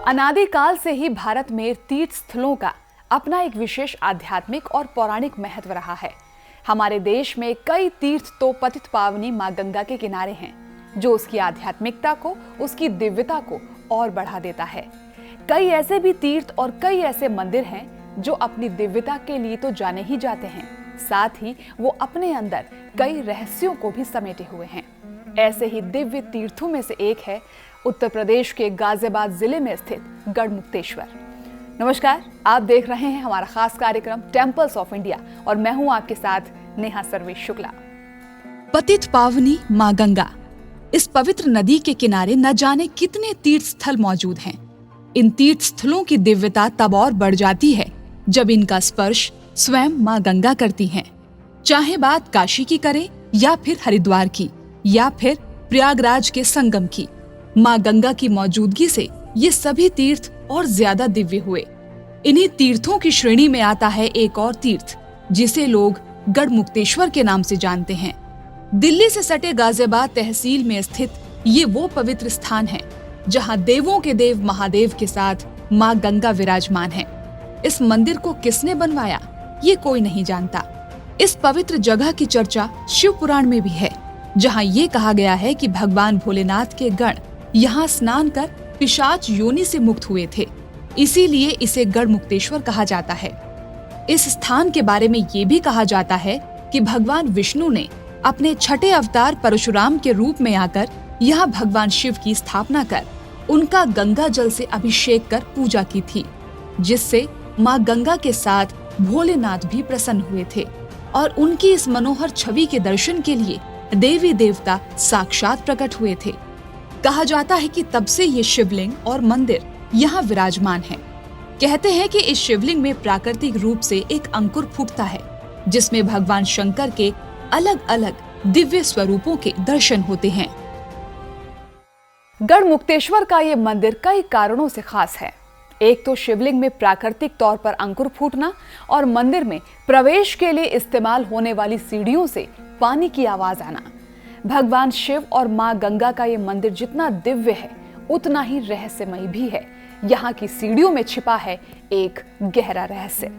अनादिकाल से ही भारत में तीर्थ स्थलों का अपना एक विशेष आध्यात्मिक और पौराणिक महत्व रहा है। हमारे देश में कई तीर्थ तो पतित पावनी मां गंगा के किनारे हैं, जो उसकी आध्यात्मिकता को, उसकी दिव्यता को और बढ़ा देता है। कई ऐसे भी तीर्थ और कई ऐसे मंदिर हैं जो अपनी दिव्यता के लिए तो जाने ही जाते हैं, साथ ही वो अपने अंदर कई रहस्यों को भी समेटे हुए हैं। ऐसे ही दिव्य तीर्थों में से एक है उत्तर प्रदेश के गाजियाबाद जिले में स्थित गढ़मुक्तेश्वर। नमस्कार, आप देख रहे हैं हमारा खास कार्यक्रम टेम्पल्स ऑफ इंडिया और मैं हूं आपके साथ नेहा सर्वेश शुक्ला। पतित पावनी मां गंगा, इस पवित्र नदी के किनारे न जाने कितने तीर्थ स्थल मौजूद हैं। इन तीर्थ स्थलों की दिव्यता तब और बढ़ जाती है जब इनका स्पर्श स्वयं मां गंगा करती हैं। चाहे बात काशी की करें या फिर हरिद्वार की या फिर प्रयागराज के संगम की, मां गंगा की मौजूदगी से ये सभी तीर्थ और ज्यादा दिव्य हुए। इन्हीं तीर्थों की श्रेणी में आता है एक और तीर्थ जिसे लोग गढ़मुक्तेश्वर के नाम से जानते हैं। दिल्ली से सटे गाजियाबाद तहसील में स्थित ये वो पवित्र स्थान है जहां देवों के देव महादेव के साथ मां गंगा विराजमान है। इस मंदिर को किसने बनवाया ये कोई नहीं जानता। इस पवित्र जगह की चर्चा शिव पुराण में भी है, जहां ये कहा गया है कि भगवान भोलेनाथ के गण यहाँ स्नान कर पिशाच योनि से मुक्त हुए थे, इसीलिए इसे गढ़मुक्तेश्वर कहा जाता है। इस स्थान के बारे में ये भी कहा जाता है कि भगवान विष्णु ने अपने छठे अवतार परशुराम के रूप में आकर यहाँ भगवान शिव की स्थापना कर उनका गंगा जल से अभिषेक कर पूजा की थी, जिससे माँ गंगा के साथ भोलेनाथ भी प्रसन्न हुए थे और उनकी इस मनोहर छवि के दर्शन के लिए देवी देवता साक्षात प्रकट हुए थे। कहा जाता है कि तब से ये शिवलिंग और मंदिर यहाँ विराजमान है। कहते हैं कि इस शिवलिंग में प्राकृतिक रूप से एक अंकुर फूटता है, जिसमें भगवान शंकर के अलग अलग दिव्य स्वरूपों के दर्शन होते हैं। गढ़मुक्तेश्वर का ये मंदिर कई कारणों से खास है। एक तो शिवलिंग में प्राकृतिक तौर पर अंकुर फूटना और मंदिर में प्रवेश के लिए इस्तेमाल होने वाली सीढ़ियों से पानी की आवाज आना। भगवान शिव और मां गंगा का ये मंदिर जितना दिव्य है उतना ही रहस्यमयी भी है। यहाँ की सीढ़ियों में छिपा है एक गहरा रहस्य।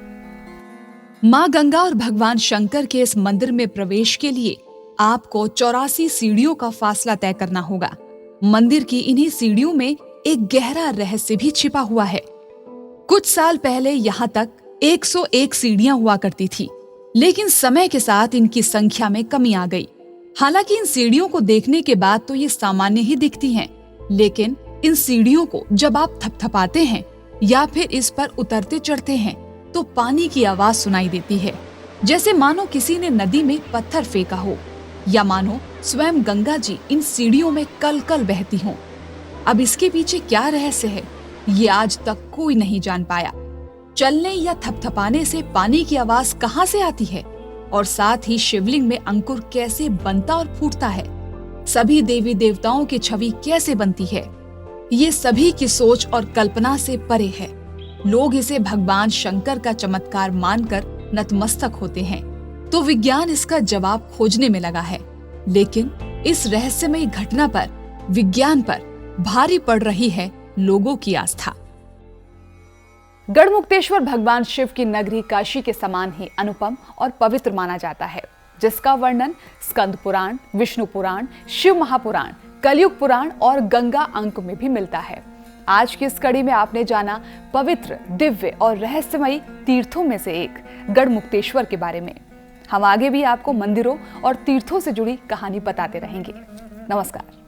मां गंगा और भगवान शंकर के इस मंदिर में प्रवेश के लिए आपको 84 सीढ़ियों का फासला तय करना होगा। मंदिर की इन्हीं सीढ़ियों में एक गहरा रहस्य भी छिपा हुआ है। कुछ साल पहले यहाँ तक 101 सीढ़ियां हुआ करती थी, लेकिन समय के साथ इनकी संख्या में कमी आ गई। हालांकि इन सीढ़ियों को देखने के बाद तो ये सामान्य ही दिखती हैं, लेकिन इन सीढ़ियों को जब आप थपथपाते हैं या फिर इस पर उतरते चढ़ते हैं तो पानी की आवाज सुनाई देती है, जैसे मानो किसी ने नदी में पत्थर फेंका हो या मानो स्वयं गंगा जी इन सीढ़ियों में कल कल बहती हों। अब इसके पीछे क्या रहस्य है ये आज तक कोई नहीं जान पाया। चलने या थपथपाने से पानी की आवाज कहाँ से आती है और साथ ही शिवलिंग में अंकुर कैसे बनता और फूटता है, सभी देवी देवताओं की छवि कैसे बनती है, ये सभी की सोच और कल्पना से परे है। लोग इसे भगवान शंकर का चमत्कार मानकर नतमस्तक होते हैं, तो विज्ञान इसका जवाब खोजने में लगा है। लेकिन इस रहस्यमयी घटना पर, विज्ञान पर भारी पड़ रही है लोगों की आस्था। गढ़मुक्तेश्वर भगवान शिव की नगरी काशी के समान ही अनुपम और पवित्र माना जाता है, जिसका वर्णन स्कंद पुराण, विष्णु पुराण, शिव महापुराण, कलयुग पुराण और गंगा अंक में भी मिलता है। आज की इस कड़ी में आपने जाना पवित्र, दिव्य और रहस्यमयी तीर्थों में से एक गढ़मुक्तेश्वर के बारे में। हम आगे भी आपको मंदिरों और तीर्थों से जुड़ी कहानी बताते रहेंगे। नमस्कार।